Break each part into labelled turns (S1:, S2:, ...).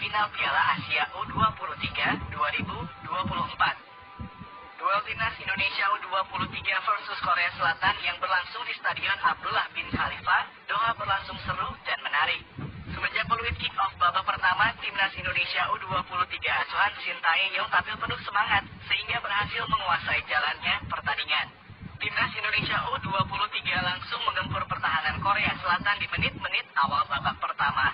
S1: final Piala Asia U23 2024. Duel timnas Indonesia U23 versus Korea Selatan yang berlangsung di Stadion Abdullah bin Khalifa, Doha berlangsung seru dan menarik. Semenjak peluit kick-off babak pertama, timnas Indonesia U23 asuhan Shin Tae-yong tampil penuh semangat sehingga berhasil menguasai jalannya pertandingan. Timnas Indonesia U23 langsung menggempur pertahanan Korea Selatan di menit-menit awal babak pertama.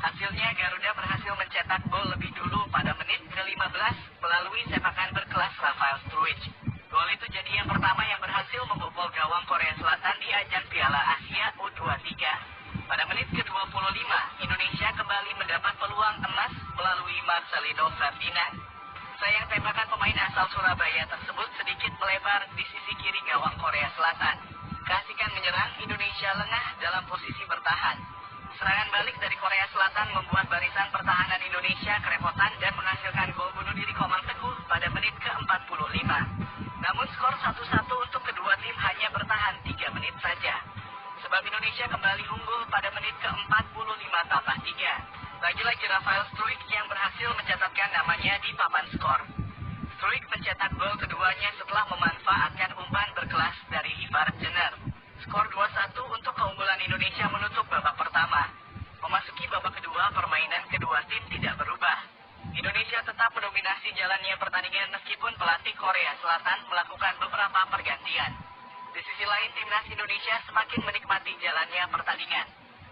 S1: Hasilnya Garuda berhasil mencetak gol lebih dulu pada menit ke-15 melalui sepakan berkelas Rafael Struijk. Gol itu jadi yang pertama yang berhasil membobol gawang Korea Selatan di ajang Piala Asia U23. Pada menit ke-25, Indonesia kembali mendapat peluang emas melalui Marcelino Ferdinand. Sayang tembakan pemain asal Surabaya tersebut sedikit melebar di sisi kiri gawang Korea Selatan. Keasikan menyerang, Indonesia lengah dalam posisi bertahan. Serangan balik dari Korea Selatan membuat barisan pertahanan Indonesia kerepotan dan menghasilkan gol bunuh diri Komang Teguh pada menit ke-45. Namun skor 1-1 untuk kedua tim hanya bertahan 3 menit saja. Sebab Indonesia kembali unggul pada menit ke-45 tambah 3. Lagi-lagi Rafael Struijk yang berhasil mencatatkan namanya di papan skor. Struijk mencetak gol keduanya setelah memanfaatkan umpan berkelas dari Ivar Jenner. Skor 2-1 untuk keunggulan Indonesia menutup babak pertama. Memasuki babak kedua, permainan kedua tim tidak berubah. Indonesia tetap mendominasi jalannya pertandingan meskipun pelatih Korea Selatan melakukan beberapa pergantian. Di sisi lain, timnas Indonesia semakin menikmati jalannya pertandingan.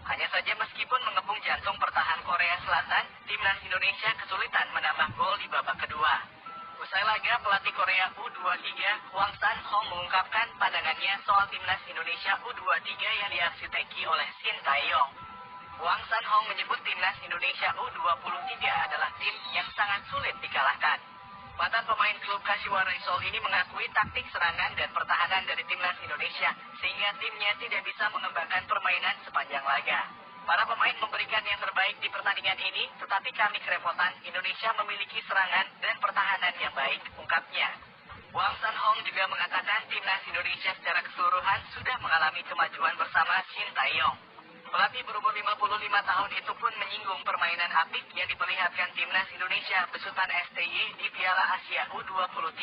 S1: Hanya saja meskipun mengepung jantung pertahanan Korea Selatan, timnas Indonesia kesulitan menambah gol di babak kedua. Usai laga, pelatih Korea U23, Hwang San-hong mengungkapkan pandangannya soal timnas Indonesia U23 yang diarsiteki oleh Shin Tae-yong. Hwang San-hong menyebut timnas Indonesia U23 adalah tim yang sangat sulit dikalahkan. Mantan pemain klub Kashiwa Reysol ini mengakui taktik serangan dan pertahanan dari timnas Indonesia, sehingga timnya tidak bisa mengembangkan permainan sepanjang laga. Para pemain memberikan yang terbaik di pertandingan ini, tetapi kami kerepotan. Indonesia memiliki serangan dan pertahanan yang baik, ungkapnya. Hwang San-hong juga mengatakan timnas Indonesia secara keseluruhan sudah mengalami kemajuan bersama Shin Tae-yong. Pelatih berumur 55 tahun itu pun menyinggung permainan apik yang diperlihatkan timnas Indonesia besutan STY di Piala Asia U23.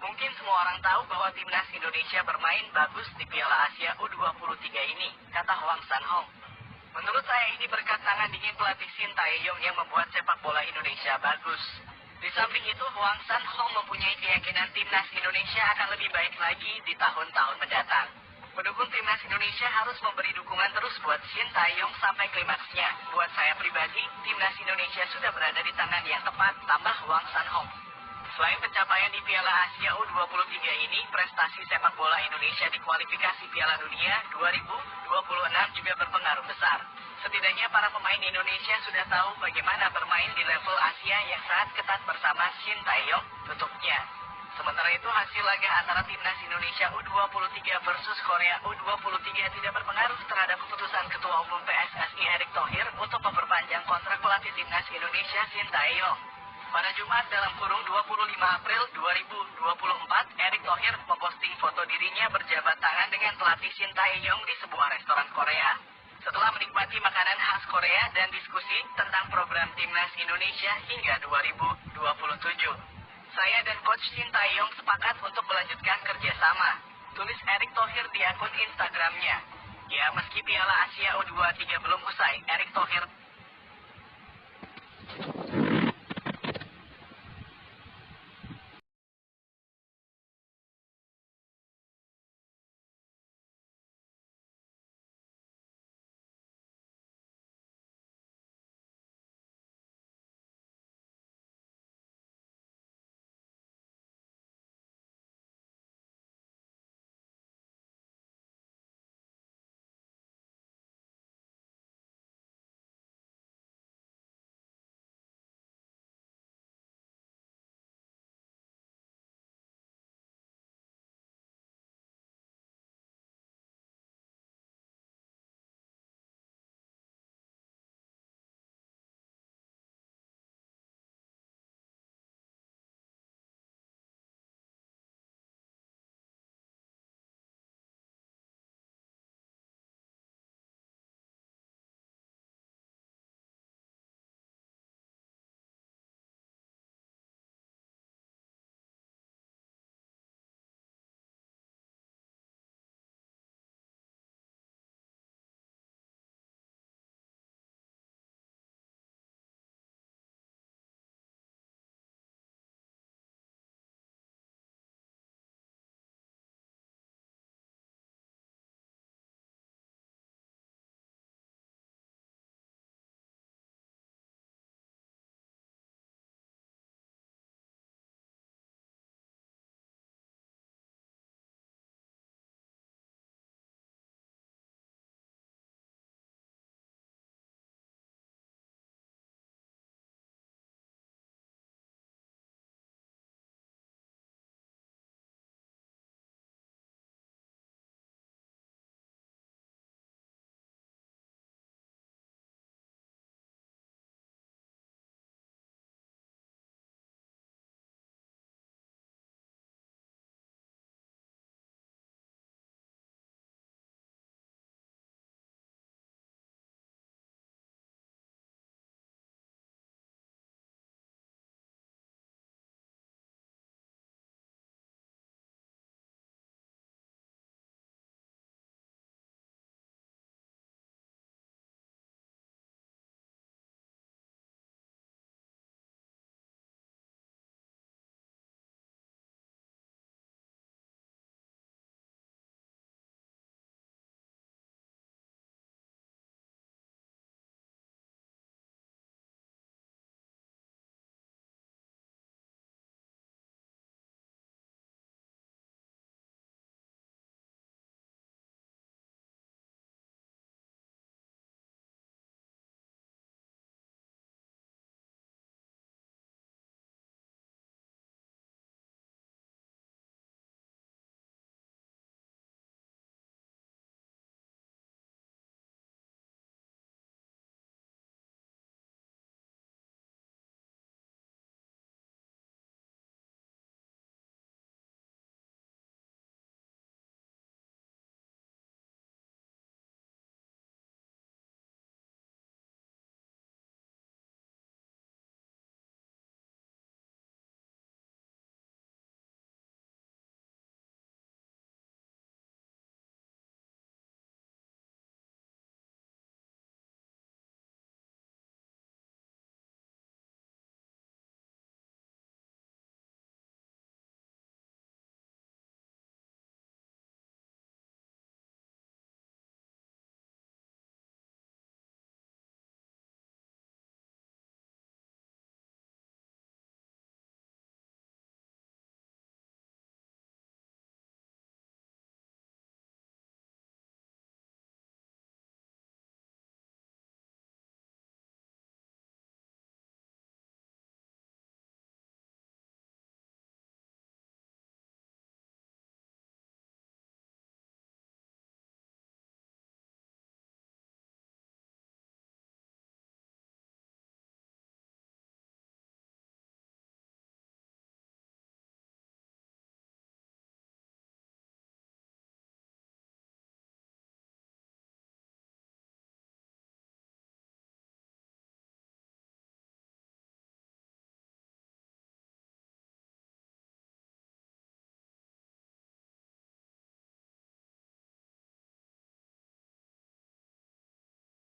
S1: Mungkin semua orang tahu bahwa timnas Indonesia bermain bagus di Piala Asia U23 ini, kata Hwang San-hong. Menurut saya ini berkat tangan dingin pelatih Shin Tae-yong yang membuat sepak bola Indonesia bagus. Di samping itu, Hwang San-hong mempunyai keyakinan timnas Indonesia akan lebih baik lagi di tahun-tahun mendatang. Pendukung timnas Indonesia harus memberi dukungan terus buat Shin Tae-yong sampai klimaksnya. Buat saya pribadi, timnas Indonesia sudah berada di tangan yang tepat, tambah Hwang San-hong. Selain pencapaian di Piala Asia U23 ini, prestasi sepak bola Indonesia di kualifikasi Piala Dunia 2026 juga berpengaruh besar. Setidaknya para pemain Indonesia sudah tahu bagaimana bermain di level Asia yang sangat ketat bersama Shin Tae-yong, tutupnya. Sementara itu, hasil laga antara timnas Indonesia U23 versus Korea U23 tidak berpengaruh terhadap keputusan Ketua Umum PSSI Erick Thohir untuk memperpanjang kontrak pelatih timnas Indonesia Shin Tae-yong. Pada Jumat dalam kurung 25 April 2024, Erick Thohir memposting foto dirinya berjabat tangan dengan pelatih Shin Tae-yong di sebuah restoran Korea. Setelah menikmati makanan khas Korea dan diskusi tentang program timnas Indonesia hingga 2027. Saya dan Coach Shin Tae-yong sepakat untuk melanjutkan kerjasama, tulis Erick Thohir di akun Instagramnya. Ya, meski Piala Asia U23 belum usai, Erick Thohir